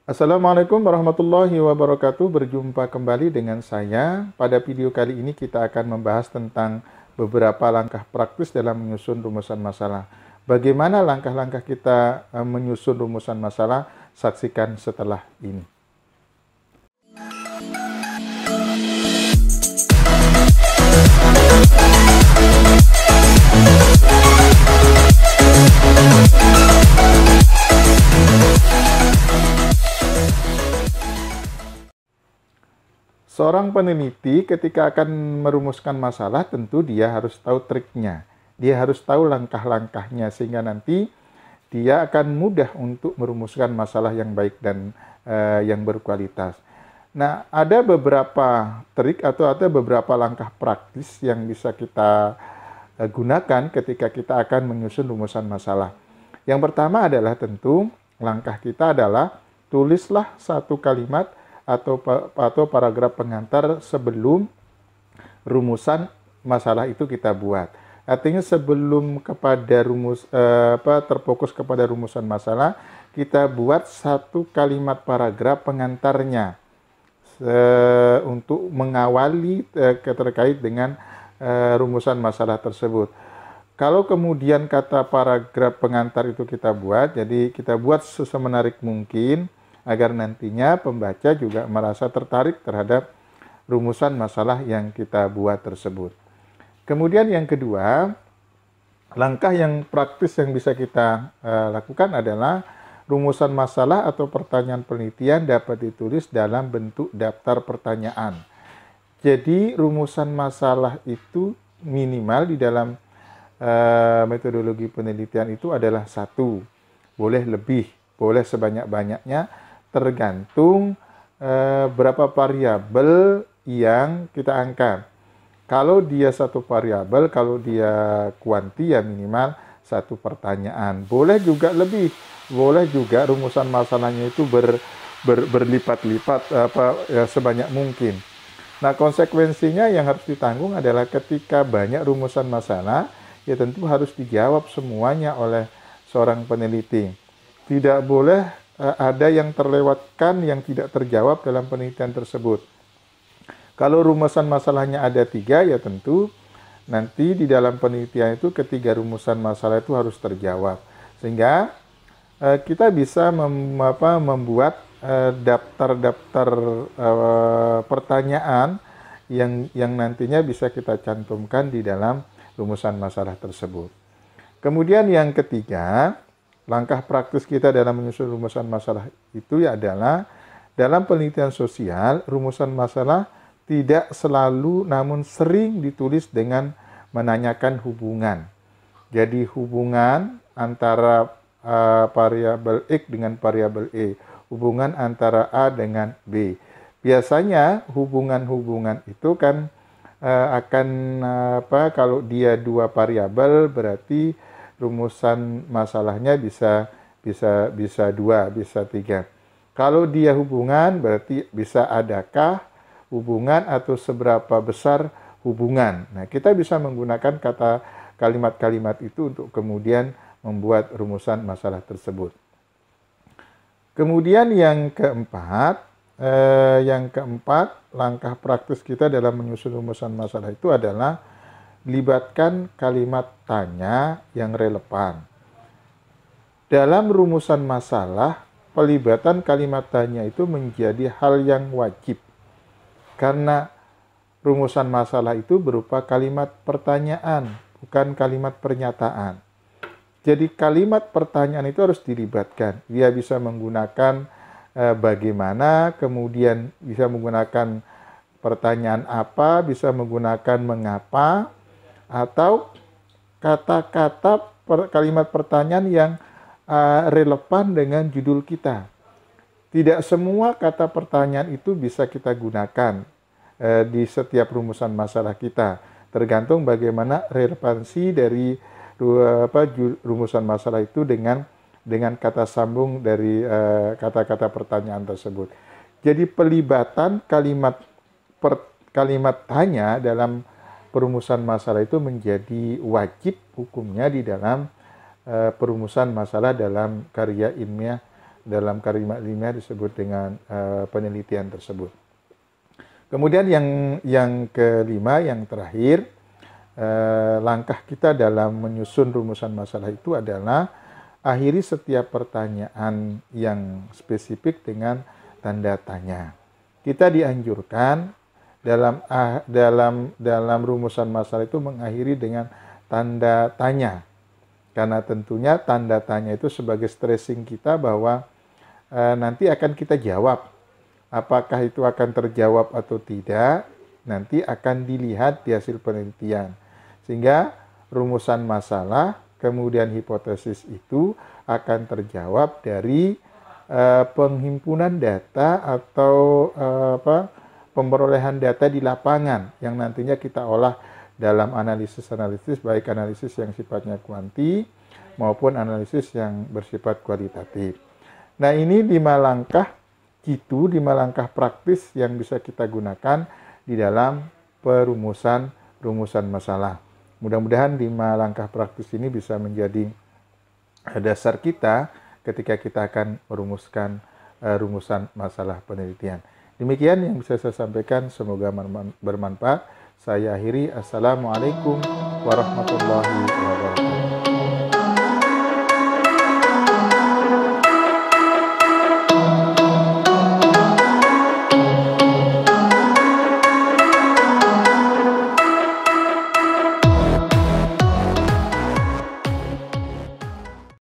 Assalamualaikum warahmatullahi wabarakatuh. Berjumpa kembali dengan saya. Pada video kali ini kita akan membahas tentang beberapa langkah praktis dalam menyusun rumusan masalah. Bagaimana langkah-langkah kita menyusun rumusan masalah? Saksikan setelah ini. Seorang peneliti ketika akan merumuskan masalah tentu dia harus tahu triknya. Dia harus tahu langkah-langkahnya sehingga nanti dia akan mudah untuk merumuskan masalah yang baik dan yang berkualitas. Nah, ada beberapa trik atau ada beberapa langkah praktis yang bisa kita gunakan ketika kita akan menyusun rumusan masalah. Yang pertama adalah tentu langkah kita adalah tulislah satu kalimat atau paragraf pengantar sebelum rumusan masalah itu kita buat. Artinya sebelum kepada terfokus kepada rumusan masalah, kita buat satu kalimat paragraf pengantarnya untuk mengawali terkait dengan rumusan masalah tersebut. Kalau kemudian kata paragraf pengantar itu kita buat, jadi kita buat semenarik mungkin agar nantinya pembaca juga merasa tertarik terhadap rumusan masalah yang kita buat tersebut. Kemudian yang kedua, langkah yang praktis yang bisa kita lakukan adalah rumusan masalah atau pertanyaan penelitian dapat ditulis dalam bentuk daftar pertanyaan. Jadi rumusan masalah itu minimal di dalam metodologi penelitian itu adalah satu, boleh lebih, boleh sebanyak-banyaknya, tergantung berapa variabel yang kita angkat. Kalau dia satu variabel, kalau dia kuanti ya minimal satu pertanyaan. Boleh juga lebih, boleh juga rumusan masalahnya itu berlipat-lipat sebanyak mungkin. Nah, konsekuensinya yang harus ditanggung adalah ketika banyak rumusan masalah, ya tentu harus dijawab semuanya oleh seorang peneliti. Tidak boleh ada yang terlewatkan yang tidak terjawab dalam penelitian tersebut. Kalau rumusan masalahnya ada 3, ya tentu nanti di dalam penelitian itu ketiga rumusan masalah itu harus terjawab. Sehingga kita bisa membuat daftar-daftar pertanyaan yang nantinya bisa kita cantumkan di dalam rumusan masalah tersebut. Kemudian yang ketiga, langkah praktis kita dalam menyusun rumusan masalah itu adalah dalam penelitian sosial, rumusan masalah tidak selalu namun sering ditulis dengan menanyakan hubungan. Jadi hubungan antara variabel X dengan variabel E, hubungan antara A dengan B. Biasanya hubungan-hubungan itu kan akan kalau dia dua variabel berarti rumusan masalahnya bisa 2, bisa 3. Kalau dia hubungan berarti bisa adakah hubungan atau seberapa besar hubungan. Nah, kita bisa menggunakan kalimat-kalimat itu untuk kemudian membuat rumusan masalah tersebut. Kemudian yang keempat, langkah praktis kita dalam menyusun rumusan masalah itu adalah libatkan kalimat tanya yang relevan. Dalam rumusan masalah, pelibatan kalimat tanya itu menjadi hal yang wajib. Karena rumusan masalah itu berupa kalimat pertanyaan, bukan kalimat pernyataan. Jadi kalimat pertanyaan itu harus dilibatkan. Dia bisa menggunakan bagaimana, kemudian bisa menggunakan pertanyaan apa, bisa menggunakan mengapa, atau kata-kata kalimat pertanyaan yang relevan dengan judul kita. Tidak semua kata pertanyaan itu bisa kita gunakan di setiap rumusan masalah kita. Tergantung bagaimana relevansi dari rumusan masalah itu dengan kata sambung dari kata-kata pertanyaan tersebut. Jadi pelibatan kalimat tanya dalam perumusan masalah itu menjadi wajib hukumnya di dalam perumusan masalah dalam karya ilmiah dalam kalimat ilmiah disebut dengan penelitian tersebut. Kemudian yang kelima, yang terakhir, langkah kita dalam menyusun rumusan masalah itu adalah akhiri setiap pertanyaan yang spesifik dengan tanda tanya. Kita dianjurkan dalam rumusan masalah itu mengakhiri dengan tanda tanya. Karena tentunya tanda tanya itu sebagai stressing kita bahwa nanti akan kita jawab. Apakah itu akan terjawab atau tidak, nanti akan dilihat di hasil penelitian. Sehingga rumusan masalah, kemudian hipotesis itu akan terjawab dari penghimpunan data atau pemberolehan data di lapangan yang nantinya kita olah dalam analisis baik analisis yang sifatnya kuanti maupun analisis yang bersifat kualitatif. Nah, ini 5 langkah itu 5 langkah praktis yang bisa kita gunakan di dalam perumusan masalah. Mudah-mudahan 5 langkah praktis ini bisa menjadi dasar kita ketika kita akan merumuskan rumusan masalah penelitian. Demikian yang bisa saya sampaikan, semoga bermanfaat. Saya akhiri. Assalamualaikum warahmatullahi wabarakatuh.